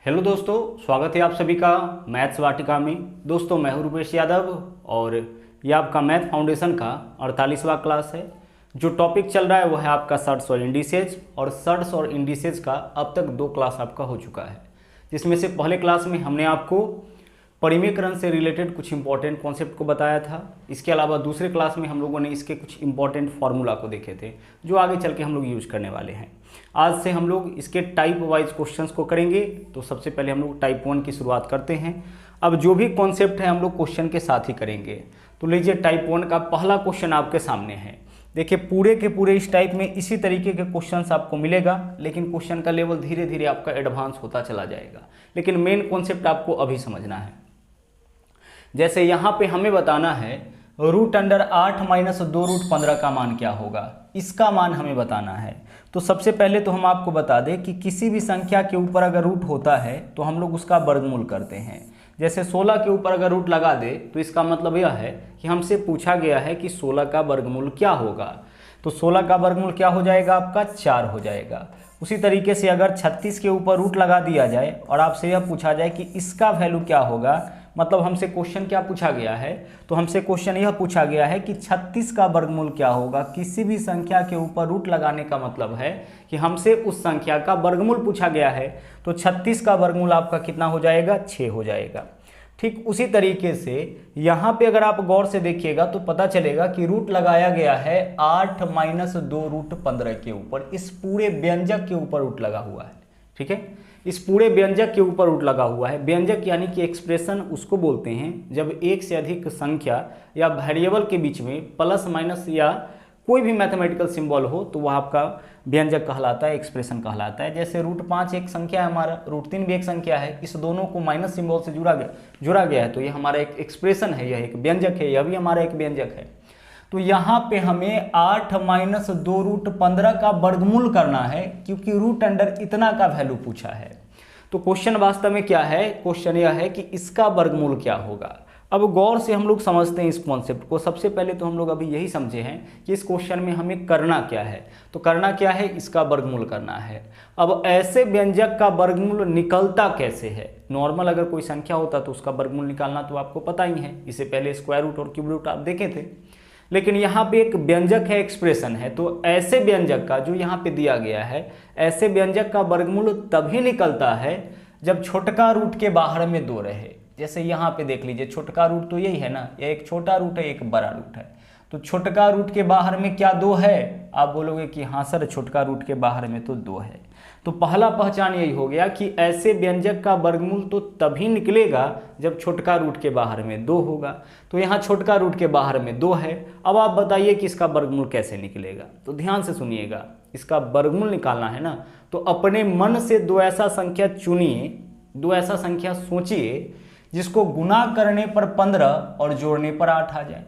Hello दोस्तों, स्वागत है आप सभी का मैथ्स वाटिका में। दोस्तों मैं हूं रुपेश यादव और ये आपका मैथ फाउंडेशन का 48वां क्लास है। जो टॉपिक चल रहा है वो है आपका सर्ट्स और इंडिसेज, और सर्ट्स और इंडिसेज का अब तक 2 क्लास आपका हो चुका है, जिसमें से पहले क्लास में हमने आपको परिमेयकरण से रिलेटेड कुछ इंपॉर्टेंट कॉन्सेप्ट को बताया था। इसके अलावा दूसरे क्लास में हम लोगों ने इसके कुछ इंपॉर्टेंट फार्मूला को देखे थे जो आगे चल के हम लोग यूज करने वाले हैं। आज से हम लोग इसके टाइप वाइज क्वेश्चंस को करेंगे। तो सबसे पहले हम लोग टाइप 1 की शुरुआत करते हैं। अब जो भी कॉन्सेप्ट है हम लोग क्वेश्चन के साथ ही करेंगे। तो लीजिए, टाइप 1 का पहला क्वेश्चन आपके सामने है। देखिए, पूरे के पूरे इस टाइप में इसी तरीके के क्वेश्चंस आपको मिलेगा, लेकिन क्वेश्चन का लेवल धीरे धीरे आपका एडवांस होता चला जाएगा। लेकिन मेन कॉन्सेप्ट आपको अभी समझना है। जैसे यहाँ पे हमें बताना है √8 - 2√15 का मान क्या होगा, इसका मान हमें बताना है। तो सबसे पहले तो हम आपको बता दें कि किसी भी संख्या के ऊपर अगर रूट होता है तो हम लोग उसका वर्गमूल करते हैं। जैसे 16 के ऊपर अगर रूट लगा दे तो इसका मतलब यह है कि हमसे पूछा गया है कि 16 का वर्गमूल क्या होगा। तो 16 का वर्गमूल क्या हो जाएगा, आपका 4 हो जाएगा। उसी तरीके से अगर 36 के ऊपर रूट लगा दिया जाए और आपसे यह पूछा जाए कि इसका वैल्यू क्या होगा, मतलब हमसे क्वेश्चन क्या पूछा गया है, तो हमसे क्वेश्चन यह पूछा गया है कि 36 का वर्गमूल क्या होगा। किसी भी संख्या के ऊपर रूट लगाने का मतलब है कि हमसे उस संख्या का वर्गमूल पूछा गया है। तो 36 का वर्गमूल आपका कितना हो जाएगा, 6 हो जाएगा। ठीक उसी तरीके से यहाँ पे अगर आप गौर से देखिएगा तो पता चलेगा कि रूट लगाया गया है 8 - 2√15 के ऊपर। इस पूरे व्यंजक के ऊपर रूट लगा हुआ है। ठीक है, इस पूरे व्यंजक के ऊपर रूट लगा हुआ है। व्यंजक यानी कि एक्सप्रेशन उसको बोलते हैं जब एक से अधिक संख्या या वेरिएबल के बीच में प्लस माइनस या कोई भी मैथमेटिकल सिंबल हो तो वह आपका व्यंजक कहलाता है, एक्सप्रेशन कहलाता है। जैसे √5 एक संख्या है हमारा, √3 भी एक संख्या है, इस दोनों को माइनस सिंबल से जुड़ा गया है तो ये हमारा एक एक्सप्रेशन है, यह एक व्यंजक है, यह भी हमारा एक व्यंजक है। तो यहाँ पे हमें 8 - 2√15 का वर्गमूल करना है, क्योंकि रूट अंडर इतना का वैल्यू पूछा है। तो क्वेश्चन वास्तव में क्या है, क्वेश्चन यह है कि इसका वर्गमूल क्या होगा। अब गौर से हम लोग समझते हैं इस कॉन्सेप्ट को। सबसे पहले तो हम लोग अभी यही समझे हैं कि इस क्वेश्चन में हमें करना क्या है। तो करना क्या है, इसका वर्गमूल करना है। अब ऐसे व्यंजक का वर्गमूल निकलता कैसे है। नॉर्मल अगर कोई संख्या होता तो उसका वर्गमूल निकालना तो आपको पता ही है, इससे पहले स्क्वायर रूट और क्यूब रूट आप देखे थे। लेकिन यहाँ पे एक व्यंजक है, एक्सप्रेशन है, तो ऐसे व्यंजक का जो यहाँ पे दिया गया है, ऐसे व्यंजक का वर्गमूल तभी निकलता है जब छोटका रूट के बाहर में 2 रहे। जैसे यहाँ पे देख लीजिए, छोटका रूट तो यही है ना, यह एक छोटा रूट है, एक बड़ा रूट है। तो छोटका रूट के बाहर में क्या 2 है, आप बोलोगे कि हाँ सर, छोटका रूट के बाहर में तो 2 है। तो पहला पहचान यही हो गया कि ऐसे व्यंजक का वर्गमूल तो तभी निकलेगा जब छोटका रूट के बाहर में 2 होगा। तो यहाँ छोटका रूट के बाहर में 2 है। अब आप बताइए कि इसका वर्गमूल कैसे निकलेगा। तो ध्यान से सुनिएगा, इसका वर्गमूल निकालना है ना, तो अपने मन से 2 ऐसा संख्या चुनिए, 2 ऐसा संख्या सोचिए जिसको गुना करने पर 15 और जोड़ने पर 8 आ जाए।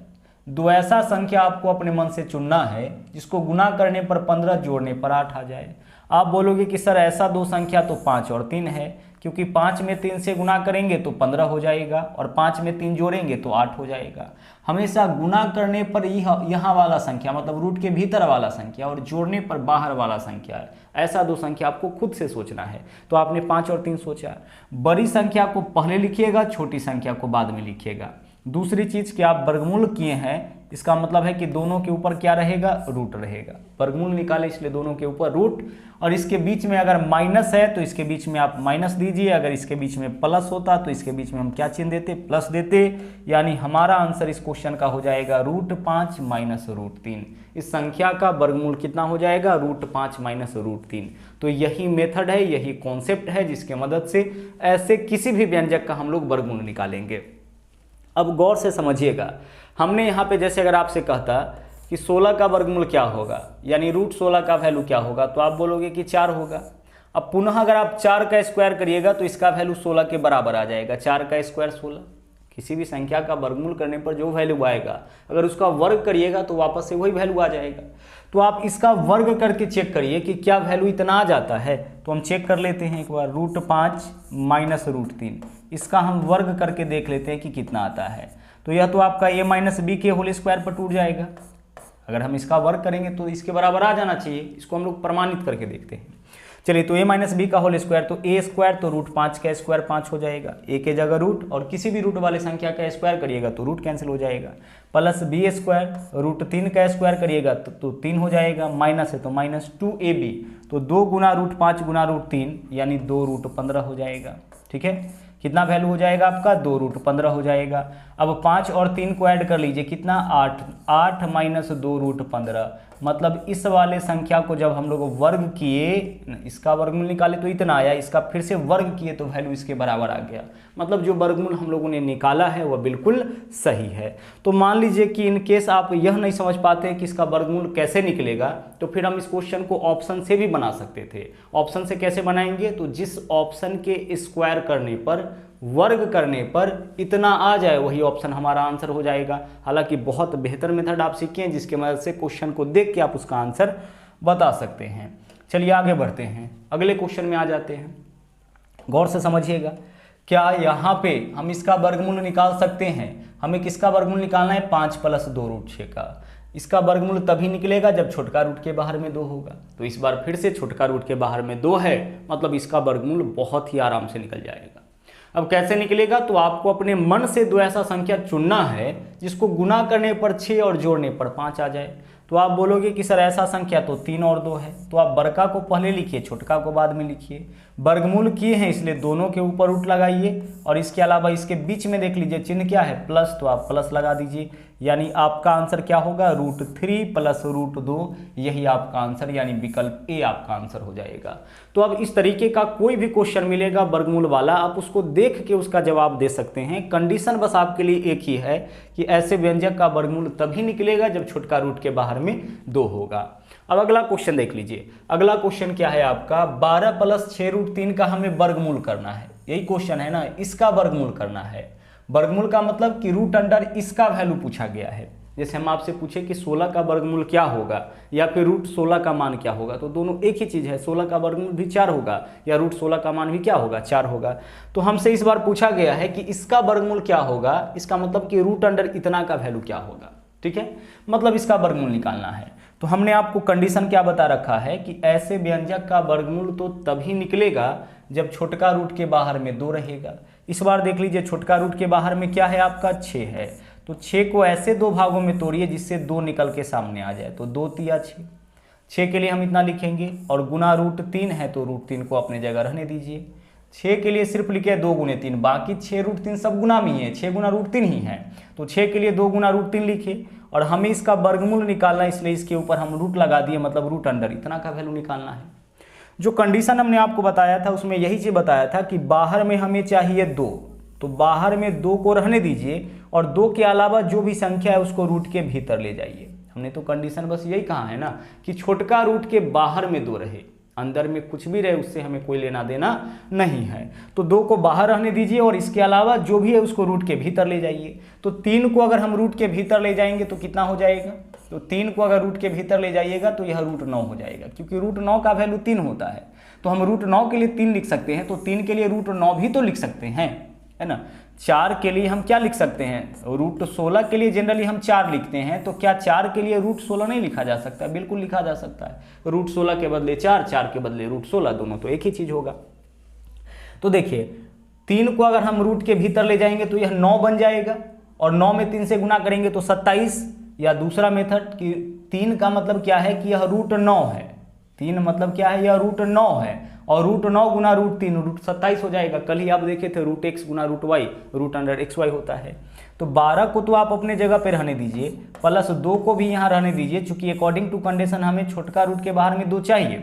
2 ऐसा संख्या आपको अपने मन से चुनना है जिसको गुना करने पर 15, जोड़ने पर 8 आ जाए। आप बोलोगे कि सर ऐसा 2 संख्या तो 5 और 3 है, क्योंकि 5 में 3 से गुना करेंगे तो 15 हो जाएगा और 5 में 3 जोड़ेंगे तो 8 हो जाएगा। हमेशा गुना करने पर यहाँ वाला संख्या, मतलब रूट के भीतर वाला संख्या, और जोड़ने पर बाहर वाला संख्या है। ऐसा 2 संख्या आपको खुद से सोचना है। तो आपने 5 और 3 सोचा। बड़ी संख्या को पहले लिखिएगा, छोटी संख्या को बाद में लिखिएगा। दूसरी चीज कि आप वर्गमूल किए हैं, इसका मतलब है कि दोनों के ऊपर क्या रहेगा, रूट रहेगा। वर्गमूल निकाले इसलिए दोनों के ऊपर रूट, और इसके बीच में अगर माइनस है तो इसके बीच में आप माइनस दीजिए, अगर इसके बीच में प्लस होता तो इसके बीच में हम क्या चिन्ह देते, प्लस देते। यानी हमारा आंसर इस क्वेश्चन का हो जाएगा √5 - √3। इस संख्या का वर्गमूल कितना हो जाएगा, √5 - √3। तो यही मेथड है, यही कॉन्सेप्ट है जिसके मदद से ऐसे किसी भी व्यंजक का हम लोग वर्गमूल निकालेंगे। अब गौर से समझिएगा, हमने यहाँ पे जैसे अगर आपसे कहता कि 16 का वर्गमूल क्या होगा, यानी √16 का वैल्यू क्या होगा, तो आप बोलोगे कि 4 होगा। अब पुनः अगर आप 4 का स्क्वायर करिएगा तो इसका वैल्यू 16 के बराबर आ जाएगा। 4 का स्क्वायर 16। किसी भी संख्या का वर्गमूल करने पर जो वैल्यू आएगा, अगर उसका वर्ग करिएगा तो वापस से वही वैल्यू आ जाएगा। तो आप इसका वर्ग करके चेक करिए कि क्या वैल्यू इतना आ जाता है। तो हम चेक कर लेते हैं एक बार, √5 - √3, इसका हम वर्ग करके देख लेते हैं कि कितना आता है। तो यह तो आपका a - b के होल स्क्वायर पर टूट जाएगा। अगर हम इसका वर्ग करेंगे तो इसके बराबर आ जाना चाहिए। इसको हम लोग प्रमाणित करके देखते हैं। चलिए, तो a माइनस बी का होल स्क्वायर, तो a स्क्वायर तो रूट 5 का स्क्वायर 5 हो जाएगा, a के जगह रूट और किसी भी रूट वाले संख्या का स्क्वायर करिएगा तो रूट कैंसिल हो जाएगा, प्लस बी स्क्वायर रूट 3 का स्क्वायर करिएगा तो 3 हो जाएगा, माइनस है तो माइनस 2ab, तो 2 गुना रूट 5 गुना रूट 3 यानी 2 रूट 15 हो जाएगा। ठीक है, कितना वैल्यू हो जाएगा आपका, 2 रूट 15 हो जाएगा। अब 5 और 3 को ऐड कर लीजिए, कितना 8, 8 माइनस 2 रूट 15, मतलब इस वाले संख्या को जब हम लोग वर्ग किए, इसका वर्गमूल निकाले तो इतना आया, इसका फिर से वर्ग किए तो वैल्यू इसके बराबर आ गया, मतलब जो वर्गमूल हम लोगों ने निकाला है वह बिल्कुल सही है। तो मान लीजिए कि इन केस आप यह नहीं समझ पाते कि इसका वर्गमूल कैसे निकलेगा, तो फिर हम इस क्वेश्चन को ऑप्शन से भी बना सकते थे। ऑप्शन से कैसे बनाएंगे, तो जिस ऑप्शन के स्क्वायर करने पर, वर्ग करने पर इतना आ जाए वही ऑप्शन हमारा आंसर हो जाएगा। हालांकि बहुत बेहतर मेथड आप सीखें जिसके मदद से क्वेश्चन को देख के आप उसका आंसर बता सकते हैं। चलिए आगे बढ़ते हैं, अगले क्वेश्चन में आ जाते हैं। गौर से समझिएगा, क्या यहाँ पे हम इसका वर्गमूल निकाल सकते हैं? हमें किसका वर्गमूल निकालना है, 5 प्लस 2 रूट 6 का। इसका वर्गमूल तभी निकलेगा जब छोटका रूट के बाहर में 2 होगा। तो इस बार फिर से छोटका रूट के बाहर में 2 है, मतलब इसका वर्गमूल बहुत ही आराम से निकल जाएगा। अब कैसे निकलेगा, तो आपको अपने मन से 2 ऐसा संख्या चुनना है जिसको गुना करने पर 6 और जोड़ने पर 5 आ जाए। तो आप बोलोगे कि सर ऐसा संख्या तो 3 और 2 है, तो आप बड़का को पहले लिखिए, छोटका को बाद में लिखिए। वर्गमूल किए हैं इसलिए दोनों के ऊपर रूट लगाइए, और इसके अलावा इसके बीच में देख लीजिए चिन्ह क्या है, प्लस, तो आप प्लस लगा दीजिए, यानी आपका आंसर क्या होगा, रूट 3 प्लस रूट 2, यही आपका आंसर यानी विकल्प ए आपका आंसर हो जाएगा। तो अब इस तरीके का कोई भी क्वेश्चन मिलेगा वर्गमूल वाला, आप उसको देख के उसका जवाब दे सकते हैं। कंडीशन बस आपके लिए एक ही है कि ऐसे व्यंजक का वर्गमूल तभी निकलेगा जब छोटका रूट के बाहर में 2 होगा। अब अगला क्वेश्चन देख लीजिए, अगला क्वेश्चन क्या है आपका, 12 प्लस 6 रूट 3 का हमें वर्गमूल करना है। यही क्वेश्चन है ना, इसका वर्गमूल करना है। वर्गमूल का मतलब कि रूट अंडर इसका वैल्यू पूछा गया है। जैसे हम आपसे पूछे कि 16 का वर्गमूल क्या होगा या फिर रूट 16 का मान क्या होगा, तो दोनों एक ही चीज़ है। 16 का वर्गमूल भी 4 होगा या रूट 16 का मान भी क्या होगा, 4 होगा। तो हमसे इस बार पूछा गया है कि इसका वर्गमूल क्या होगा, इसका मतलब कि रूट अंडर इतना का वैल्यू क्या होगा। ठीक है, मतलब इसका वर्गमूल निकालना है। तो हमने आपको कंडीशन क्या बता रखा है कि ऐसे व्यंजक का वर्गमूल तो तभी निकलेगा जब छोटका रूट के बाहर में 2 रहेगा। इस बार देख लीजिए, छोटका रूट के बाहर में क्या है आपका, 6 है। तो 6 को ऐसे 2 भागों में तोड़िए जिससे 2 निकल के सामने आ जाए, तो 2 तिया 6, 6 के लिए हम इतना लिखेंगे, और गुना रूट 3 है तो रूट 3 को अपने जगह रहने दीजिए। 6 के लिए सिर्फ लिखे 2 गुने 3, बाकी 6 रूट 3 सब गुना में ही है, 6 गुना रूट 3 ही है। तो 6 के लिए 2 गुना रूट 3 लिखे, और हमें इसका वर्गमूल निकालना है इसलिए इसके ऊपर हम रूट लगा दिए, मतलब रूट अंडर इतना का वैल्यू निकालना है। जो कंडीशन हमने आपको बताया था उसमें यही चीज़ बताया था कि बाहर में हमें चाहिए 2, तो बाहर में 2 को रहने दीजिए, और 2 के अलावा जो भी संख्या है उसको रूट के भीतर ले जाइए। हमने तो कंडीशन बस यही कहा है ना कि छोटका रूट के बाहर में 2 रहे, अंदर में कुछ भी रहे उससे हमें कोई लेना देना नहीं है। तो 2 को बाहर रहने दीजिए और इसके अलावा जो भी है उसको रूट के भीतर ले जाइए। तो 3 को अगर हम रूट के भीतर ले जाएंगे तो कितना हो जाएगा, तो 3 को अगर रूट के भीतर ले जाइएगा तो यह रूट 9 हो जाएगा, क्योंकि रूट 9 का वैल्यू 3 होता है। तो हम रूट 9 के लिए 3 लिख सकते हैं, तो 3 के लिए रूट 9 भी तो लिख सकते हैं, है ना। 4 के लिए हम क्या लिख सकते हैं, रूट 16 के लिए जनरली हम 4 लिखते हैं, तो क्या 4 के लिए रूट 16 नहीं लिखा जा सकता? बिल्कुल लिखा जा सकता है। रूट 16 के बदले 4, 4 के बदले रूट 16, दोनों तो एक ही चीज होगा। तो देखिए 3 को अगर हम रूट के भीतर ले जाएंगे तो यह 9 बन जाएगा, और 9 में 3 से गुना करेंगे तो 27, या दूसरा मेथड कि 3 का मतलब क्या है कि यह रूट 9 है। 3 मतलब क्या है, यह रूट 9 है, और रूट 9 गुना रूट 3 रूट 27 हो जाएगा। कल ही आप देखे थे रूट x गुना root y, root under X Y होता है। तो 12 को तो आप अपने जगह पे रहने दीजिए, प्लस 2 को भी यहाँ रहने दीजिए, चूंकि अकॉर्डिंग टू कंडीशन हमें छोटका रूट के बाहर में 2 चाहिए,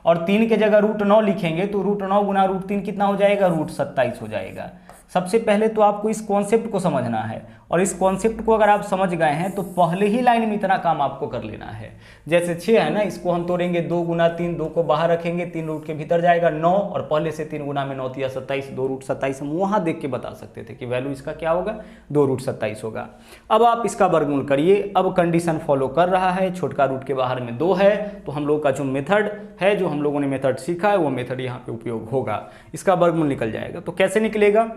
और 3 के जगह रूट 9 लिखेंगे तो रूट 9 गुना रूट 3 कितना हो जाएगा, रूट 27 हो जाएगा। सबसे पहले तो आपको इस कॉन्सेप्ट को समझना है, और इस कॉन्सेप्ट को अगर आप समझ गए हैं तो पहले ही लाइन में इतना काम आपको कर लेना है। जैसे 6 है ना, इसको हम तोड़ेंगे 2 गुना 3, 2 को बाहर रखेंगे, 3 रूट के भीतर जाएगा 9, और पहले से 3 गुना में 9 या 27, 2 रूट 27 हम वहाँ देख के बता सकते थे कि वैल्यू इसका क्या होगा, 2 रूट 27 होगा। अब आप इसका वर्गमूल करिए। अब कंडीशन फॉलो कर रहा है, छोटका रूट के बाहर में 2 है, तो हम लोग का जो मेथड है, जो हम लोगों ने मेथड सीखा है, वो मेथड यहाँ पे उपयोग होगा, इसका वर्गमूल निकल जाएगा। तो कैसे निकलेगा,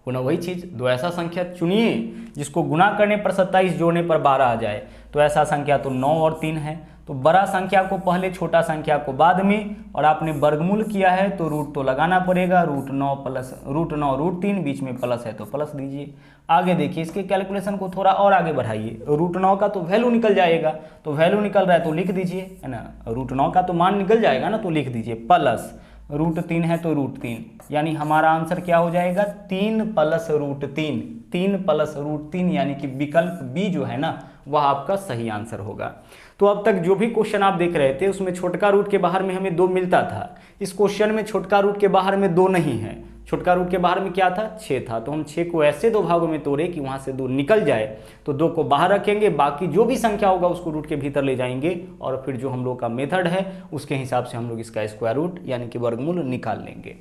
पुनः वही चीज़, 2 ऐसा संख्या चुनिए जिसको गुना करने पर 27, जोड़ने पर 12 आ जाए। तो ऐसा संख्या तो 9 और 3 है, तो बड़ा संख्या को पहले, छोटा संख्या को बाद में, और आपने वर्गमूल किया है तो रूट तो लगाना पड़ेगा। √9 बीच में प्लस है तो प्लस दीजिए। आगे देखिए, इसके कैलकुलेशन को थोड़ा और आगे बढ़ाइए। √9 का तो वैल्यू निकल जाएगा, तो वैल्यू निकल रहा है तो लिख दीजिए, है ना। √9 का तो मान निकल जाएगा ना, तो लिख दीजिए प्लस √3 है तो √3, यानी हमारा आंसर क्या हो जाएगा 3 + √3, 3 + √3, यानी कि विकल्प बी जो है ना वह आपका सही आंसर होगा। तो अब तक जो भी क्वेश्चन आप देख रहे थे उसमें छोटका रूट के बाहर में हमें 2 मिलता था। इस क्वेश्चन में छोटका रूट के बाहर में 2 नहीं है, छोटका रूट के बाहर में क्या था 6 था। तो हम 6 को ऐसे 2 भागों में तोड़े कि वहां से 2 निकल जाए, तो 2 को बाहर रखेंगे, बाकी जो भी संख्या होगा उसको रूट के भीतर ले जाएंगे, और फिर जो हम लोग का मेथड है उसके हिसाब से हम लोग इसका स्क्वायर रूट यानी कि वर्गमूल निकाल लेंगे।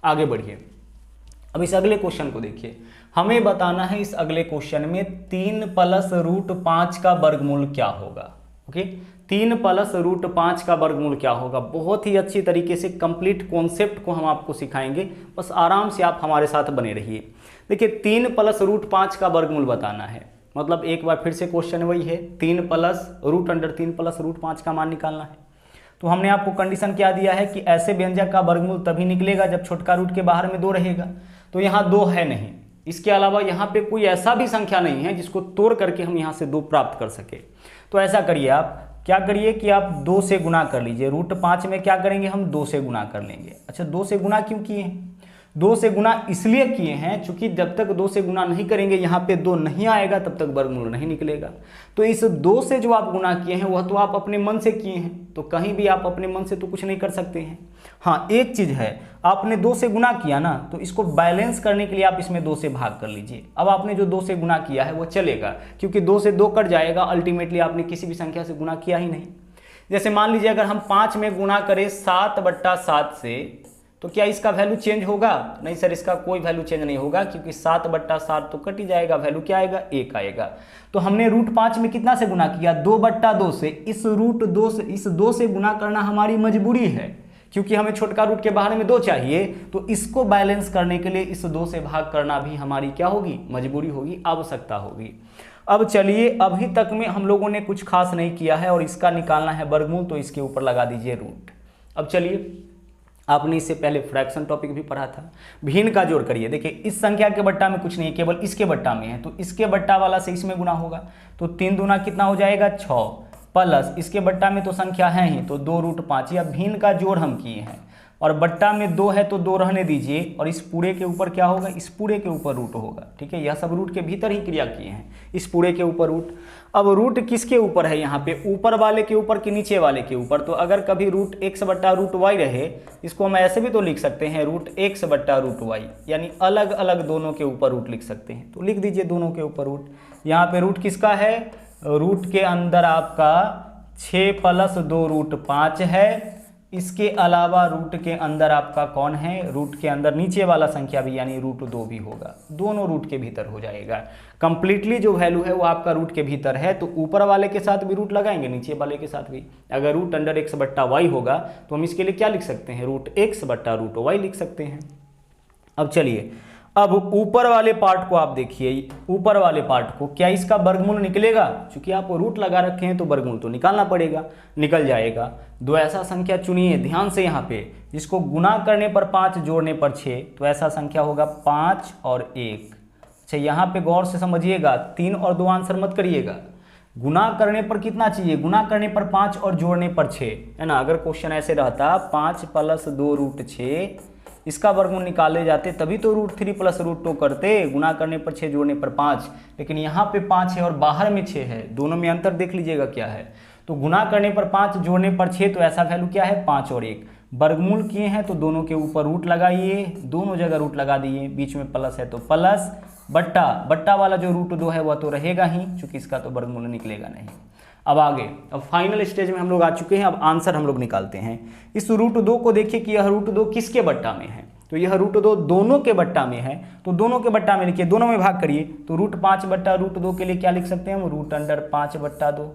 आगे बढ़िए, अब इस अगले क्वेश्चन को देखिए। हमें बताना है इस अगले क्वेश्चन में 3 + √5 का वर्गमूल क्या होगा। ओके, 3 + √5 का वर्गमूल क्या होगा। बहुत ही अच्छी तरीके से कंप्लीट कॉन्सेप्ट को हम आपको सिखाएंगे, बस आराम से आप हमारे साथ बने रहिए। देखिए 3 + √5 का वर्गमूल बताना है, मतलब एक बार फिर से क्वेश्चन वही है, 3 + √3 + √5 का मान निकालना है। तो हमने आपको कंडीशन क्या दिया है कि ऐसे व्यंजक का वर्गमूल तभी निकलेगा जब छोटका रूट के बाहर में 2 रहेगा। तो यहाँ 2 है नहीं, इसके अलावा यहाँ पे कोई ऐसा भी संख्या नहीं है जिसको तोड़ करके हम यहाँ से 2 प्राप्त कर सके। तो ऐसा करिए, आप क्या करिए कि आप 2 से गुना कर लीजिए। √5 में क्या करेंगे हम 2 से गुना कर लेंगे। अच्छा, 2 से गुना क्यों किए हैं? 2 से गुना इसलिए किए हैं क्योंकि जब तक 2 से गुना नहीं करेंगे, यहाँ पे 2 नहीं आएगा, तब तक वर्गमूल नहीं निकलेगा। तो इस 2 से जो आप गुना किए हैं वह तो आप अपने मन से किए हैं, तो कहीं भी आप अपने मन से तो कुछ नहीं कर सकते हैं। हाँ, एक चीज़ है, आपने 2 से गुना किया ना, तो इसको बैलेंस करने के लिए आप इसमें 2 से भाग कर लीजिए। अब आपने जो 2 से गुना किया है वो चलेगा, क्योंकि 2 से 2 कट जाएगा, अल्टीमेटली आपने किसी भी संख्या से गुना किया ही नहीं। जैसे मान लीजिए अगर हम 5 में गुना करें 7/7 से, तो क्या इसका वैल्यू चेंज होगा? नहीं सर, इसका कोई वैल्यू चेंज नहीं होगा, क्योंकि 7/7 तो कट ही जाएगा, वैल्यू क्या आएगा 1 आएगा। तो हमने √5 में कितना से गुना किया 2/2 से। इस इस 2 से गुना करना हमारी मजबूरी है, क्योंकि हमें छोटका रूट के बाहर में 2 चाहिए, तो इसको बैलेंस करने के लिए इस 2 से भाग करना भी हमारी क्या होगी, मजबूरी होगी, आवश्यकता होगी। अब चलिए, अभी तक में हम लोगों ने कुछ खास नहीं किया है और इसका निकालना है वर्गमूल, तो इसके ऊपर लगा दीजिए रूट। अब चलिए, आपने इससे पहले फ्रैक्शन टॉपिक भी पढ़ा था, भिन्न का जोड़ करिए। देखिए इस संख्या के बट्टा में कुछ नहीं, केवल इसके बट्टा में है, तो इसके बट्टा वाला से इसमें गुना होगा, तो 3 दूना कितना हो जाएगा 6, प्लस इसके बट्टा में तो संख्या है ही, तो 2√5, या भिन्न का जोड़ हम किए हैं, और बट्टा में 2 है तो 2 रहने दीजिए, और इस पूरे के ऊपर क्या होगा, इस पूरे के ऊपर रूट होगा। ठीक है, यह सब रूट के भीतर ही क्रिया किए हैं, इस पूरे के ऊपर रूट। अब रूट किसके ऊपर है यहाँ पे, ऊपर वाले के ऊपर कि नीचे वाले के ऊपर? तो अगर कभी √x/√y रहे, इसको हम ऐसे भी तो लिख सकते हैं √x/√y, यानी अलग अलग दोनों के ऊपर रूट लिख सकते हैं, तो लिख दीजिए दोनों के ऊपर रूट। यहाँ पे रूट किसका है, रूट के अंदर आपका 6 + 2√5 है। इसके अलावा रूट के अंदर आपका कौन है, रूट के अंदर नीचे वाला संख्या भी यानी √2 भी होगा, दोनों रूट के भीतर हो जाएगा। कंप्लीटली जो वैल्यू है वो आपका रूट के भीतर है, तो ऊपर वाले के साथ भी रूट लगाएंगे, नीचे वाले के साथ भी। अगर √x/y होगा तो हम इसके लिए क्या लिख सकते हैं, √x/√y लिख सकते हैं। अब चलिए, अब ऊपर वाले पार्ट को आप देखिए, ऊपर वाले पार्ट को, क्या इसका वर्गमूल निकलेगा? क्योंकि आप रूट लगा रखे हैं तो वर्गमूल तो निकालना पड़ेगा, निकल जाएगा। 2 ऐसा संख्या चुनिए ध्यान से यहाँ पे, जिसको गुना करने पर 5 जोड़ने पर 6, तो ऐसा संख्या होगा 5 और 1। अच्छा, यहाँ पे गौर से समझिएगा, 3 और 2 आंसर मत करिएगा। गुना करने पर कितना चाहिए, गुना करने पर 5 और जोड़ने पर 6, है ना। अगर क्वेश्चन ऐसे रहता 5 + 2√6, इसका वर्गमूल निकाले जाते तभी तो √3 + √2 करते, गुना करने पर 6 जोड़ने पर 5, लेकिन यहाँ पे 5 है और बाहर में 6 है, दोनों में अंतर देख लीजिएगा क्या है। तो गुना करने पर 5 जोड़ने पर 6, तो ऐसा वैल्यू क्या है 5 और 1। वर्गमूल किए हैं तो दोनों के ऊपर रूट लगाइए, दोनों जगह रूट लगा दिए, बीच में प्लस है तो प्लस, बट्टा वाला जो √2 है वह तो रहेगा ही, चूंकि इसका तो वर्गमूल निकलेगा नहीं। अब आगे, अब फाइनल स्टेज में हम लोग आ चुके हैं, अब आंसर हम लोग निकालते हैं। इस √2 को देखिए कि यह √2 किसके बट्टा में है, तो यह √2 दोनों के बट्टा में है, तो दोनों के बट्टा में लिखिए, दोनों में भाग करिए, तो √5/√2 के लिए क्या लिख सकते हैं हम, √5/2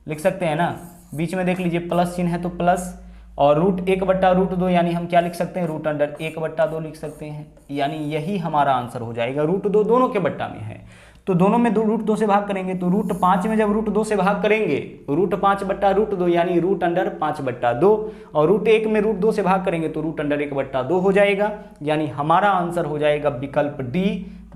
लिख सकते हैं ना। बीच में देख लीजिए प्लस चिन्ह है तो प्लस, और √1/√2 यानी हम क्या लिख सकते हैं, √1/2 लिख सकते हैं, यानी यही हमारा आंसर हो जाएगा। √2 दोनों के बट्टा में है, तो दोनों में रूट 2 से भाग करेंगे, तो रूट 5 में जब रूट 2 से भाग करेंगे रूट 5 बट्टा रूट 2 यानी रूट अंडर 5 बट्टा 2, और रूट 1 में रूट 2 से भाग करेंगे तो रूट अंडर 1 बट्टा 2 हो जाएगा। यानी हमारा आंसर हो जाएगा विकल्प डी।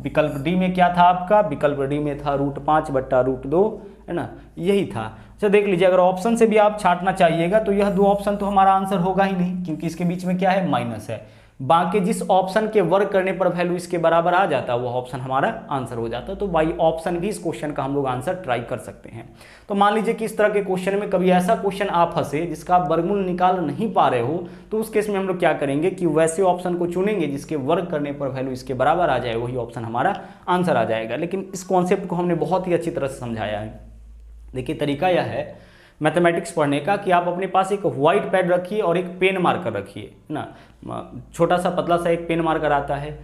विकल्प डी में क्या था आपका, विकल्प डी में था रूट 5 बट्टा रूट 2, है ना, यही था। अच्छा देख लीजिए, अगर ऑप्शन से भी आप छांटना चाहिएगा तो यह दो ऑप्शन तो हमारा आंसर होगा ही नहीं, क्योंकि इसके बीच में क्या है, माइनस है। बाकी जिस ऑप्शन के वर्क करने पर वैल्यू इसके बराबर आ जाता है वो ऑप्शन हमारा आंसर हो जाता है। तो बाई ऑप्शन भी इस क्वेश्चन का हम लोग आंसर ट्राई कर सकते हैं। तो मान लीजिए कि इस तरह के क्वेश्चन में कभी ऐसा क्वेश्चन आप फंसे जिसका आप वर्गमूल निकाल नहीं पा रहे हो, तो उस केस में हम लोग क्या करेंगे कि वैसे ऑप्शन को चुनेंगे जिसके वर्क करने पर वैल्यू इसके बराबर आ जाए, वही ऑप्शन हमारा आंसर आ जाएगा। लेकिन इस कॉन्सेप्ट को हमने बहुत ही अच्छी तरह से समझाया है। देखिए तरीका यह है मैथमेटिक्स पढ़ने का कि आप अपने पास एक व्हाइट पैड रखिए और एक पेन मार्कर रखिए ना, छोटा सा पतला सा एक पेन मार्कर आता है,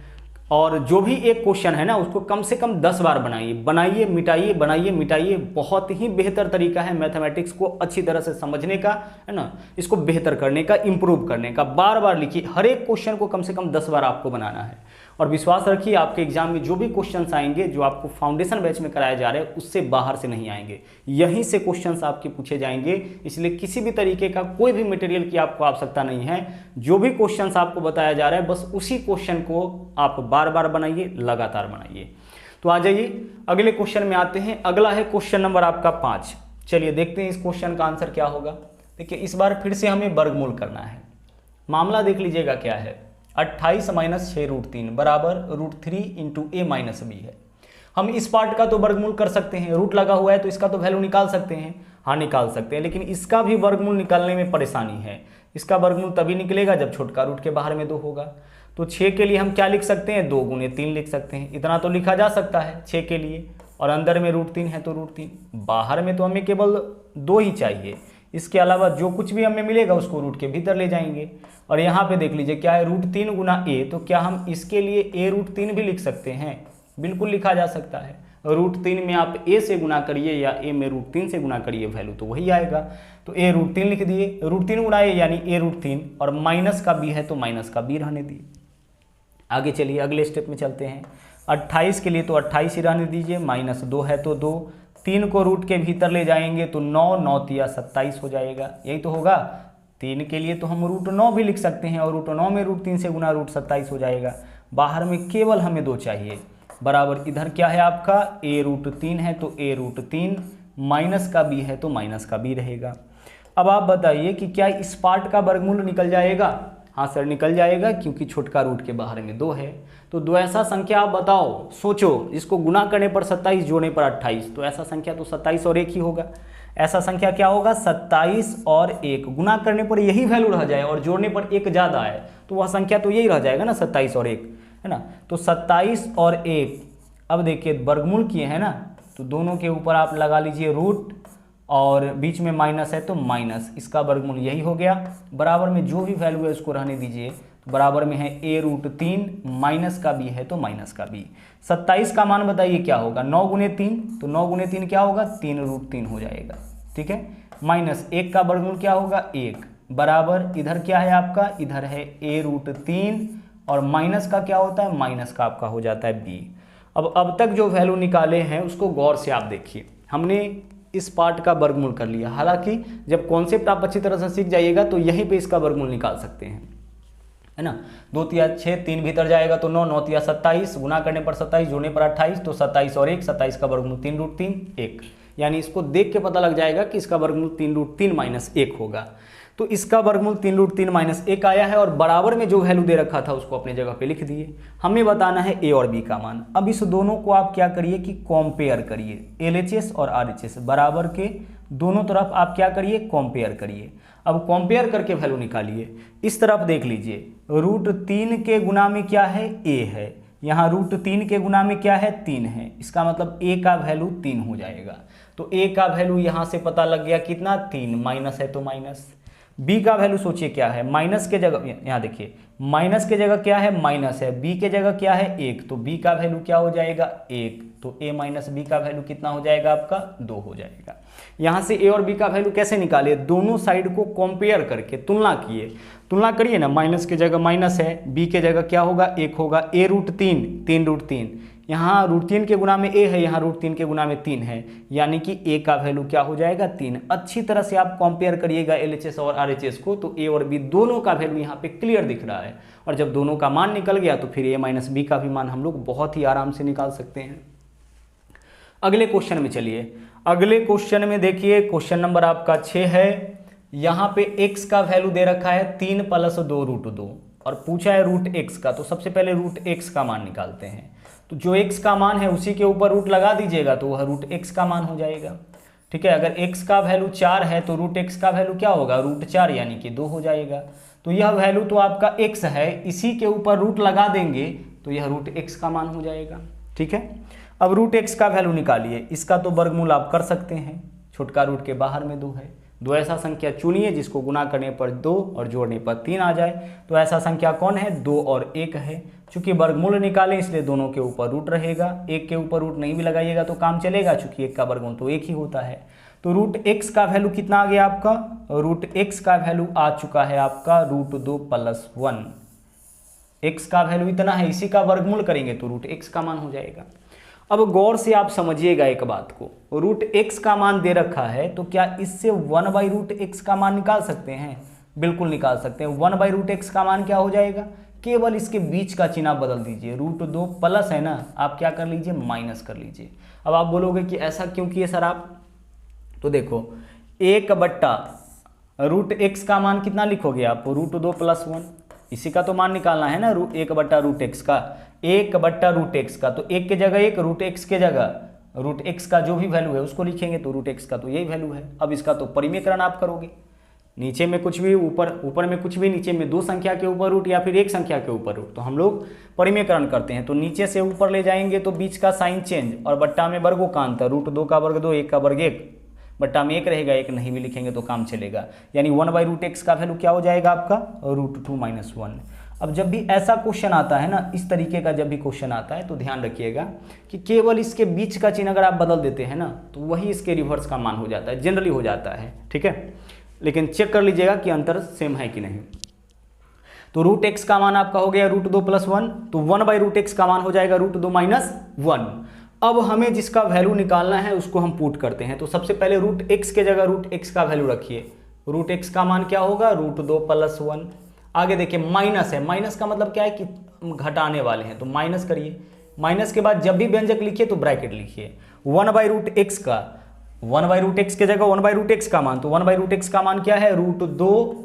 और जो भी एक क्वेश्चन है ना उसको कम से कम 10 बार बनाइए मिटाइए, बनाइए मिटाइए। बहुत ही बेहतर तरीका है मैथमेटिक्स को अच्छी तरह से समझने का, है ना, इसको बेहतर करने का, इंप्रूव करने का। बार बार लिखिए, हर एक क्वेश्चन को कम से कम 10 बार आपको बनाना है। और विश्वास रखिए आपके एग्जाम में जो भी क्वेश्चंस आएंगे जो आपको फाउंडेशन बैच में कराए जा रहे हैं उससे बाहर से नहीं आएंगे, यहीं से क्वेश्चंस आपके पूछे जाएंगे। इसलिए किसी भी तरीके का कोई भी मटेरियल की आपको आवश्यकता नहीं है। जो भी क्वेश्चंस आपको बताया जा रहा है बस उसी क्वेश्चन को आप बार बार बनाइए, लगातार बनाइए। तो आ जाइए अगले क्वेश्चन में आते हैं। अगला है क्वेश्चन नंबर आपका 5। चलिए देखते हैं इस क्वेश्चन का आंसर क्या होगा। देखिए इस बार फिर से हमें वर्गमूल करना है। मामला देख लीजिएगा क्या है, 28 माइनस 6 रूट 3 बराबर root 3 into a minus B है। हम इस पार्ट का तो वर्गमूल कर सकते हैं, रूट लगा हुआ है तो इसका तो वैल्यू निकाल सकते हैं, हाँ निकाल सकते हैं, लेकिन इसका भी वर्गमूल निकालने में परेशानी है। इसका वर्गमूल तभी निकलेगा जब छोटका रूट के बाहर में 2 होगा। तो 6 के लिए हम क्या लिख सकते हैं, 2 गुने 3 लिख सकते हैं। इतना तो लिखा जा सकता है 6 के लिए, और अंदर में रूट 3 है तो रूट 3, बाहर में तो हमें केवल 2 ही चाहिए। इसके अलावा जो कुछ भी हमें मिलेगा उसको रूट के भीतर ले जाएंगे। और यहाँ पे देख लीजिए क्या है, रूट 3 गुना ए, तो क्या हम इसके लिए ए रूट 3 भी लिख सकते हैं, बिल्कुल लिखा जा सकता है। रूट 3 में आप ए से गुना करिए या ए में रूट 3 से गुना करिए, वैल्यू तो वही आएगा। तो ए रूट 3 लिख दिए, रूट 3 गुना ए यानी ए रूट 3, और माइनस का बी है तो माइनस का बी रहने दिए। आगे चलिए अगले स्टेप में चलते हैं। 28 के लिए तो 28 ही रहने दीजिए, माइनस 2 है तो 2, 3 को रूट के भीतर ले जाएंगे तो 9, 9 तिया 27 हो जाएगा, यही तो होगा। 3 के लिए तो हम रूट 9 भी लिख सकते हैं, और रूट 9 में रूट 3 से गुना रूट 27 हो जाएगा। बाहर में केवल हमें 2 चाहिए, बराबर इधर क्या है आपका ए रूट 3 है तो ए रूट 3, माइनस का बी है तो माइनस का बी रहेगा। अब आप बताइए कि क्या इस पार्ट का वर्गमूल निकल जाएगा। हाँ सर निकल जाएगा, क्योंकि छोटका रूट के बाहर में 2 है। तो 2 ऐसा संख्या आप बताओ, सोचो, इसको गुना करने पर 27, जोड़ने पर 28, तो ऐसा संख्या तो 27 और 1 ही होगा। ऐसा संख्या क्या होगा, 27 और 1, गुना करने पर यही वैल्यू रह जाए और जोड़ने पर 1 ज़्यादा है तो वह संख्या तो यही रह जाएगा ना, 27 और 1, है ना। तो 27 और 1, अब देखिए वर्गमूल किए हैं ना, तो दोनों के ऊपर आप लगा लीजिए रूट, और बीच में माइनस है तो माइनस, इसका वर्गमूल यही हो गया। बराबर में जो भी वैल्यू है उसको रहने दीजिए, बराबर में है ए रूट 3, माइनस का बी है तो माइनस का बी। 27 का मान बताइए क्या होगा, 9 गुने 3, तो 9 गुने 3 क्या होगा, 3 रूट 3 हो जाएगा, ठीक है। माइनस 1 का वर्गमूल क्या होगा, 1, बराबर इधर क्या है आपका, इधर है ए रूट 3, और माइनस का क्या होता है, माइनस का आपका हो जाता है बी। अब तक जो वैल्यू निकाले हैं उसको गौर से आप देखिए। हमने इस पार्ट का वर्गमूल कर लिया, हालांकि जब कॉन्सेप्ट आप अच्छी तरह से सीख जाइएगा तो यहीं पे इसका वर्गमूल निकाल सकते हैं, है ना। 2 तिया 6, 3 भीतर जाएगा तो 9, 9 तिया 27, गुना करने पर 27, जोड़ने पर 28, तो 27 और 1, 27 का वर्गमूल 3 रूट 3, 1, यानी इसको देख के पता लग जाएगा कि इसका वर्गमूल 3 रूट 3 माइनस 1 होगा। तो इसका वर्गमूल 3 रूट 3 माइनस 1 आया है, और बराबर में जो वैल्यू दे रखा था उसको अपने जगह पे लिख दिए। हमें बताना है ए और बी का मान। अब इस दोनों को आप क्या करिए कि कंपेयर करिए, LHS और RHS बराबर के दोनों तरफ आप क्या करिए, कंपेयर करिए। अब कंपेयर करके वैल्यू निकालिए। इस तरफ देख लीजिए, रूट 3 के गुना में क्या है, ए है, यहाँ रूट 3 के गुना में क्या है, 3 है, इसका मतलब ए का वैल्यू 3 हो जाएगा। तो ए का वैल्यू यहाँ से पता लग गया कितना, 3, माइनस है तो माइनस। बी का वैल्यू सोचिए क्या है, माइनस के जगह, यहाँ देखिए माइनस के जगह क्या है, माइनस है, बी के जगह क्या है, 1, तो बी का वैल्यू क्या हो जाएगा, 1, तो ए माइनस बी का वैल्यू कितना हो जाएगा आपका, 2 हो जाएगा। यहाँ से ए और बी का वैल्यू कैसे निकाले, दोनों साइड को कंपेयर करके तुलना किए, तुलना करिए ना, माइनस के जगह माइनस है, बी के जगह क्या होगा, 1 होगा, ए रूट 3, 3 रूट 3, यहाँ √3 के गुना में a है, यहाँ √3 के गुना में 3 है, यानी कि a का वैल्यू क्या हो जाएगा 3। अच्छी तरह से आप कंपेयर करिएगा LHS और RHS को, तो a और b दोनों का वैल्यू यहाँ पे क्लियर दिख रहा है। और जब दोनों का मान निकल गया तो फिर a माइनस b का भी मान हम लोग बहुत ही आराम से निकाल सकते हैं। अगले क्वेश्चन में चलिए, अगले क्वेश्चन में देखिए, क्वेश्चन नंबर आपका 6 है। यहाँ पे x का वैल्यू दे रखा है 3 + 2√2 और पूछा है √x का। तो सबसे पहले √x का मान निकालते हैं। तो जो x का मान है उसी के ऊपर रूट लगा दीजिएगा तो वह √x का मान हो जाएगा। ठीक है, अगर x का वैल्यू 4 है तो √x का वैल्यू क्या होगा, √4 यानी कि 2 हो जाएगा। तो यह वैल्यू तो आपका x है, इसी के ऊपर रूट लगा देंगे तो यह √x का मान हो जाएगा। ठीक है, अब √x का वैल्यू निकालिए। इसका तो वर्गमूल आप कर सकते हैं, छोटका रूट के बाहर में 2 है। 2 ऐसा संख्या चुनिए जिसको गुना करने पर 2 और जोड़ने पर 3 आ जाए। तो ऐसा संख्या कौन है, 2 और 1 है। चूंकि वर्गमूल निकालें इसलिए दोनों के ऊपर रूट रहेगा, एक के ऊपर रूट नहीं भी लगाइएगा तो काम चलेगा, चूंकि एक का वर्गमूल तो एक ही होता है। तो √x का वैल्यू कितना आ गया आपका, √x का वैल्यू आ चुका है आपका √2 + 1। x का वैल्यू इतना है, इसी का वर्गमूल करेंगे तो √x का मान हो जाएगा। अब गौर से आप समझिएगा एक बात को, √x का मान दे रखा है तो क्या इससे 1/√x का मान निकाल सकते हैं, बिल्कुल निकाल सकते हैं। 1/√x का मान क्या हो जाएगा, केवल इसके बीच का चिन्ह बदल दीजिए, √2 प्लस है ना, आप क्या कर लीजिए माइनस कर लीजिए। अब आप बोलोगे कि ऐसा क्यों किए सर आप, तो देखो 1/√x का मान कितना लिखोगे आप, √2 + 1, इसी का तो मान निकालना है ना, 1/√x का, 1/√x का। तो 1 के जगह 1, √x के जगह √x का जो भी वैल्यू है उसको लिखेंगे तो √x का तो यही वैल्यू है। अब इसका तो परिमेयकरण आप करोगे, नीचे में कुछ भी, ऊपर में कुछ भी, नीचे में 2 संख्या के ऊपर रूट या फिर 1 संख्या के ऊपर रूट, तो हम लोग परिमेयकरण करते हैं। तो नीचे से ऊपर ले जाएंगे तो बीच का साइन चेंज और बट्टा में वर्गों का अंतर, √2 का वर्ग 2, 1 का वर्ग 1, बट्टा में 1 रहेगा, 1 नहीं भी लिखेंगे तो काम चलेगा। यानी 1/√x का वैल्यू क्या हो जाएगा आपका, √2 - 1। अब जब भी ऐसा क्वेश्चन आता है ना, इस तरीके का जब भी क्वेश्चन आता है तो ध्यान रखिएगा कि केवल इसके बीच का चिन्ह अगर आप बदल देते हैं ना तो वही इसके रिवर्स का मान हो जाता है, जनरली हो जाता है। ठीक है, लेकिन चेक कर लीजिएगा कि अंतर सेम है कि नहीं। तो √x का मान आपका हो गया √2 + 1, तो 1/√x का मान हो जाएगा √2 - 1। अब हमें जिसका वैल्यू निकालना है उसको हम पुट करते हैं। तो सबसे पहले √x के जगह √x का वैल्यू रखिए। √x का मान क्या होगा, √2 + 1। आगे देखिए माइनस है, माइनस का मतलब क्या है कि घटाने वाले हैं, तो माइनस करिए। माइनस के बाद जब भी व्यंजक लिखिए तो ब्रैकेट लिखिए। 1/√x का, 1/√x के जगह 1/√x का मान, तो 1/√x का मान क्या है, √2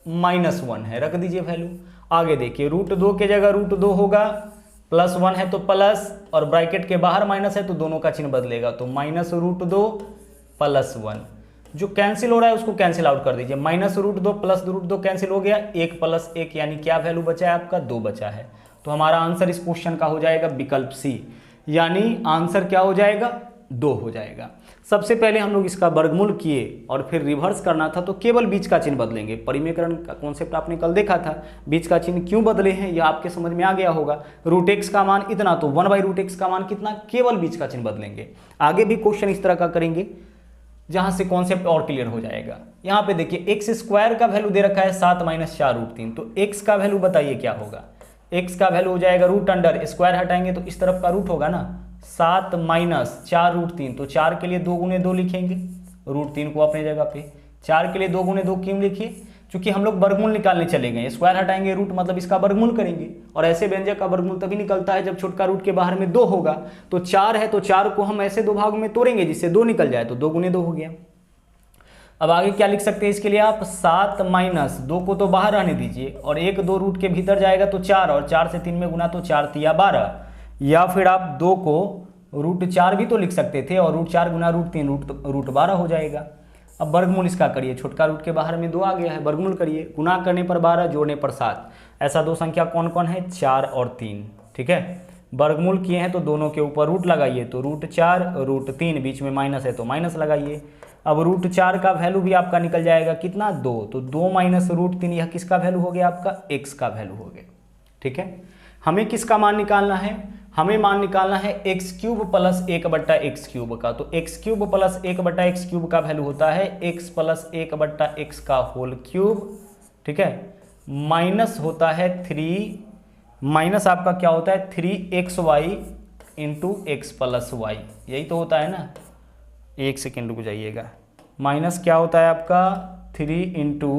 - 1 है, रख दीजिए वैल्यू। आगे देखिए √2 के जगह √2 होगा, +1 है तो प्लस, और ब्रैकेट के बाहर माइनस है तो दोनों का चिन्ह बदलेगा, तो -√2 + 1। जो कैंसिल हो रहा है उसको कैंसिल आउट कर दीजिए, -√2 + √2 कैंसिल हो गया, 1 + 1 यानी क्या वैल्यू बचा है आपका, 2 बचा है। तो हमारा आंसर इस क्वेश्चन का हो जाएगा विकल्प सी, यानी आंसर क्या हो जाएगा, 2 हो जाएगा। सबसे पहले हम लोग इसका वर्गमूल किए और फिर रिवर्स करना था तो केवल बीच का चिन्ह बदलेंगे। परिमेयकरण का कॉन्सेप्ट आपने कल देखा था, बीच का चिन्ह क्यों बदले हैं यह आपके समझ में आ गया होगा। √x का मान इतना, तो 1/√x का मान कितना, केवल बीच का चिन्ह बदलेंगे। आगे भी क्वेश्चन इस तरह का करेंगे जहां से कॉन्सेप्ट और क्लियर हो जाएगा। यहाँ पे देखिए x² का वैल्यू दे रखा है 7 - 4√3, तो x का वैल्यू बताइए क्या होगा। x का वैल्यू हो जाएगा √, स्क्वायर हटाएंगे तो इस तरफ का रूट होगा ना, 7 - 4√3, तो 4 के लिए 2 × 2 लिखेंगे, √3 को अपने जगह पे। 4 के लिए 2 × 2 क्यों लिखिए, क्योंकि हम लोग वर्गमूल निकालने चले गए, स्क्वायर हटाएंगे रूट मतलब इसका वर्गमूल करेंगे, और ऐसे व्यंजक का वर्गमूल तभी निकलता है जब छोटका रूट के बाहर में 2 होगा। तो 4 है तो 4 को हम ऐसे 2 भागों में तोड़ेंगे जिससे 2 निकल जाए, तो 2 × 2 हो गया। अब आगे क्या लिख सकते हैं इसके लिए आप, 7 - 2 को तो बाहर रहने दीजिए, और 1 2 रूट के भीतर जाएगा तो 4, और 4 से 3 में गुना तो 4 × 3 = 12, या फिर आप 2 को √4 भी तो लिख सकते थे, और √4 × √3 √12 हो जाएगा। अब वर्गमूल इसका करिए, छोटका रूट के बाहर में 2 आ गया है, वर्गमूल करिए, गुना करने पर 12, जोड़ने पर 7, ऐसा 2 संख्या कौन कौन है, 4 और 3। ठीक है, वर्गमूल किए हैं तो दोनों के ऊपर रूट लगाइए, तो √4 √3, बीच में माइनस है तो माइनस लगाइए। अब √4 का वैल्यू भी आपका निकल जाएगा कितना, 2, तो 2 - √3 यह किसका वैल्यू हो गया आपका, x का वैल्यू हो गया। ठीक है, हमें किसका मान निकालना है, हमें मान निकालना है x³ + 1/x³ का। तो x³ + 1/x³ का वैल्यू होता है x + 1/x का होल क्यूब, ठीक है, माइनस होता है 3 माइनस आपका क्या होता है 3xy into x plus Y, यही तो होता है ना। एक सेकेंड रुक जाइएगा। माइनस क्या होता है आपका 3 इंटू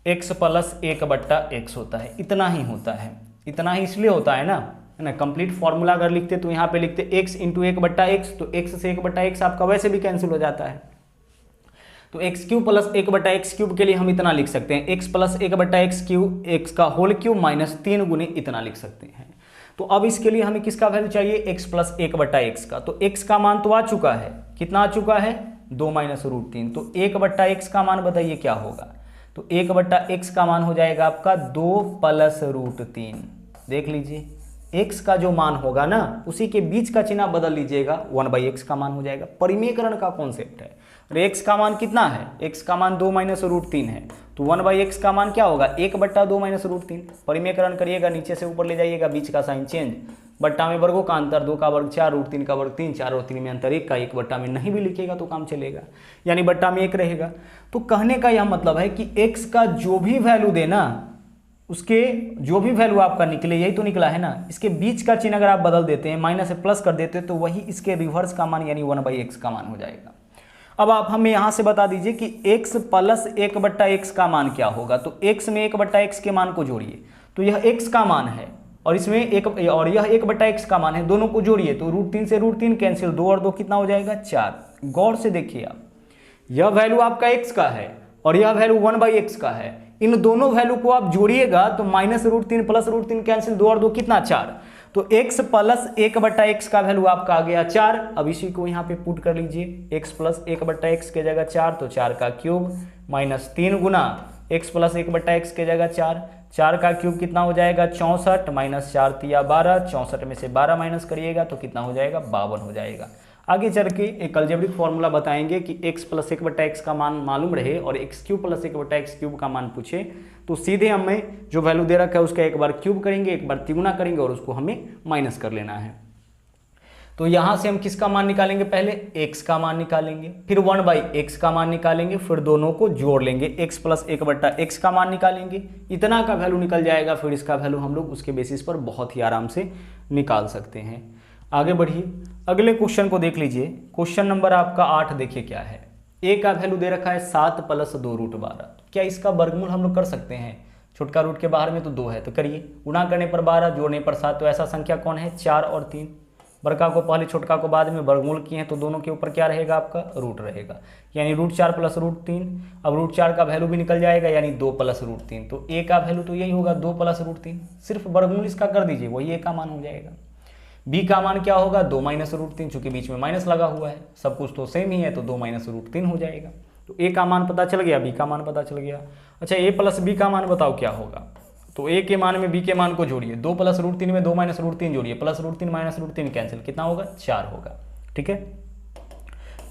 एक्स प्लस 1/x होता है, इतना ही होता है। इतना ही इसलिए होता है ना, कंप्लीट फॉर्मूला अगर लिखते तो यहाँ पे लिखते x इंटू 1/x, तो x से 1/x आपका वैसे भी कैंसिल हो जाता है। तो x cube plus 1/x cube के लिए हम इतना लिख सकते हैं, x plus 1/x cube, x का होल क्यूब माइनस 3 गुने इतना लिख सकते हैं। तो अब इसके लिए हमें किसका वैल्यू चाहिए, x प्लस 1/x का। तो x का मान तो आ चुका है, कितना आ चुका है 2 माइनस रूट 3। तो 1/x का मान बताइए क्या होगा। तो 1/x का मान हो जाएगा आपका 2 प्लस रूट 3। देख लीजिए x का जो मान होगा ना, उसी के बीच का चिन्ह बदल लीजिएगा, 1/x का मान हो जाएगा। परिमेयकरण का कॉन्सेप्ट है। और x का मान कितना है, x का मान 2 माइनस रूट 3 है, तो 1/x का मान क्या होगा 1/2 माइनस रूट 3। परिमेयकरण करिएगा, नीचे से ऊपर ले जाइएगा, बीच का साइन चेंज, बट्टा में वर्गों का अंतर, 2 का वर्ग 4, रूट 3 का वर्ग 3, 4 और 3 में अंतर 1 का, 1 बट्टा में नहीं भी लिखेगा तो काम चलेगा, यानी बट्टा में 1 रहेगा। तो कहने का यह मतलब है कि x का जो भी वैल्यू देना, उसके जो भी वैल्यू आपका निकले, यही तो निकला है ना, इसके बीच का चिन्ह अगर आप बदल देते हैं, माइनस से प्लस कर देते हैं, तो वही इसके रिवर्स का मान यानी 1/x का मान हो जाएगा। अब आप हमें यहां से बता दीजिए कि x प्लस 1/x का मान क्या होगा। तो x में 1/x के मान को जोड़िए, तो यह x का मान है और इसमें और यह 1/x का मान है, दोनों को जोड़िए तो रूट 3 से रूट 3 कैंसिल, 2 और 2 कितना हो जाएगा 4। गौर से देखिए आप, यह वैल्यू आपका x का है और यह वैल्यू 1/x का है। इन दोनों वैल्यू को आप जोड़िएगा तो minus root 3 plus root 3 cancel, 2 और 2 कितना 4। तो x प्लस 1/x का वैल्यू आपका आ गया 4। अब इसी को यहाँ पे पुट कर लीजिए, x प्लस 1/x के जगह 4, तो 4 का क्यूब माइनस 3 गुना x प्लस 1/x के जगह 4, 4 का क्यूब कितना हो जाएगा 64, माइनस 4 तिया 12, 64 में से 12 माइनस करिएगा तो कितना हो जाएगा 52 हो जाएगा। आगे चल के एक अलजेब्रिक फॉर्मूला बताएंगे कि x प्लस 1/x का मान मालूम रहे और x cube plus 1/x cube का मान पूछे तो सीधे हमें जो वैल्यू दे रखा है उसका एक बार क्यूब करेंगे, एक बार तिगुना करेंगे और उसको हमें माइनस कर लेना है। तो यहां से हम किसका मान निकालेंगे, पहले x का मान निकालेंगे, फिर 1/x का मान निकालेंगे, फिर दोनों को जोड़ लेंगे, x प्लस 1/x का मान निकालेंगे, इतना का वैल्यू निकल जाएगा। फिर इसका वैल्यू हम लोग उसके बेसिस पर बहुत ही आराम से निकाल सकते हैं। आगे बढ़िए, अगले क्वेश्चन को देख लीजिए। क्वेश्चन नंबर आपका 8 देखिए क्या है। a का वैल्यू दे रखा है 7 प्लस 2 रूट 12। क्या इसका वर्गमूल हम लोग कर सकते हैं, छोटका रूट के बाहर में तो 2 है, तो करिए। गुणा करने पर 12, जोड़ने पर 7, तो ऐसा संख्या कौन है 4 और 3। बड़का को पहले छोटका को बाद में वर्गमूल किए हैं तो दोनों के ऊपर क्या रहेगा आपका रूट रहेगा, यानी रूट 4 प्लस रूट 3। अब रूट 4 का वैल्यू भी निकल जाएगा यानी 2 प्लस रूट 3। तो a का वैल्यू तो यही होगा 2 प्लस रूट 3, सिर्फ वर्गमूल इसका कर दीजिए वही a का मान हो जाएगा। b का मान क्या होगा 2 माइनस रूट 3, चूंकि बीच में माइनस लगा हुआ है, सब कुछ तो सेम ही है, तो 2 माइनस रूट 3 हो जाएगा। तो a का मान पता चल गया, b का मान पता चल गया। अच्छा a प्लस b का मान बताओ क्या होगा। तो a के मान में b के मान को जोड़िए, 2 प्लस रूट 3 में 2 माइनस रूट 3 जोड़िए, plus root 3 minus root 3 cancel, कितना होगा 4 होगा। ठीक है,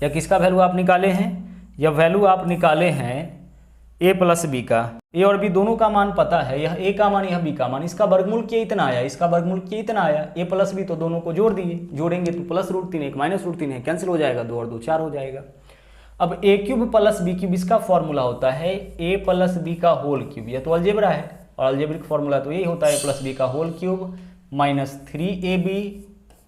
यह किसका वैल्यू आप निकाले हैं, यह वैल्यू आप निकाले हैं a प्लस b का। a और b दोनों का मान पता है, यह a का मान यह b का मान, इसका वर्गमूल किया इतना आया, इसका वर्गमूल किया इतना आया, a प्लस b तो दोनों को जोड़ दिए, जोड़ेंगे तो प्लस रूट 3 एक माइनस रूट 3 है, कैंसिल हो जाएगा, 2 और 2 4 हो जाएगा। अब a cube plus b cube इसका फॉर्मूला होता है a प्लस b का होल क्यूब, यह तो अलजेब्रा है और अलजेब्रिक फॉर्मूला तो यही होता है प्लस b का whole cube minus 3ab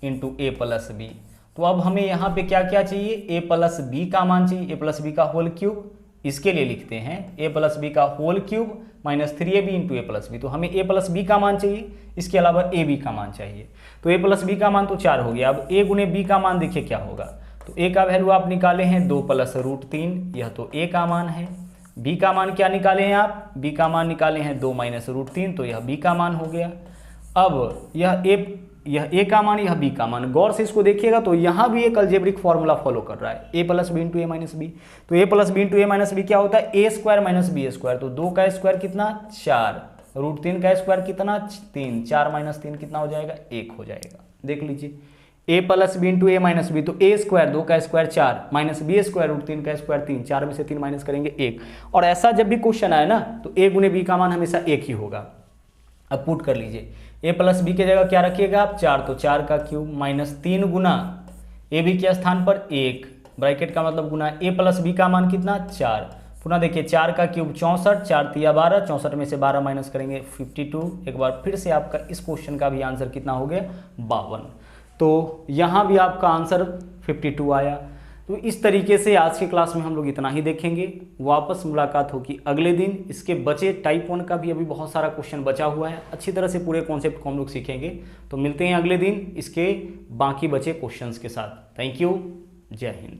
into a plus b। तो अब हमें यहाँ पे क्या क्या चाहिए, a प्लस b का मान चाहिए, a प्लस b का होल क्यूब, इसके लिए लिखते हैं a प्लस b का whole cube minus 3ab into a plus b। तो हमें a प्लस b का मान चाहिए, इसके अलावा ab का मान चाहिए। तो a प्लस b का मान तो 4 हो गया। अब a गुने b का मान देखिए क्या होगा। तो a का वैल्यू आप निकाले हैं 2 प्लस रूट 3, यह तो a का मान है। b का मान क्या निकाले हैं आप, b का मान निकाले हैं 2 माइनस रूट 3, तो यह b का मान हो गया। अब यह a का मान, यह b का मान, गौर से इसको देखिएगा तो यहाँ भी एक अलजेब्रिक फॉर्मूला फॉलो कर रहा है, a plus b into a minus b. तो a plus b into a minus b क्या होता है a square minus b square. तो 2 का स्क्वायर कितना 4, रूट 3 का स्क्वायर कितना 3, 4 माइनस 3 कितना हो जाएगा 1 हो जाएगा। देख लीजिए a plus b into a minus b, तो a स्क्वायर 2 का square 4 minus b square root 3 का स्क्वायर 3, 4 में से 3 माइनस करेंगे 1। और ऐसा जब भी क्वेश्चन आए ना तो a गुने b का मान हमेशा 1 ही होगा। अब पुट कर लीजिए, a प्लस बी के जगह क्या रखिएगा आप 4, तो 4 का क्यूब माइनस 3 गुना ए बी के स्थान पर 1, ब्रैकेट का मतलब गुना, a प्लस बी का मान कितना 4, पुनः देखिए 4 का क्यूब 64, 4 तिया 12, 64 में से 12 माइनस करेंगे 52। एक बार फिर से आपका इस क्वेश्चन का भी आंसर कितना हो गया 52। तो यहाँ भी आपका आंसर 52 आया। तो इस तरीके से आज के क्लास में हम लोग इतना ही देखेंगे। वापस मुलाकात होगी अगले दिन। इसके बचे टाइप 1 का भी अभी बहुत सारा क्वेश्चन बचा हुआ है, अच्छी तरह से पूरे कॉन्सेप्ट को हम लोग सीखेंगे। तो मिलते हैं अगले दिन इसके बाकी बचे क्वेश्चंस के साथ। थैंक यू, जय हिंद।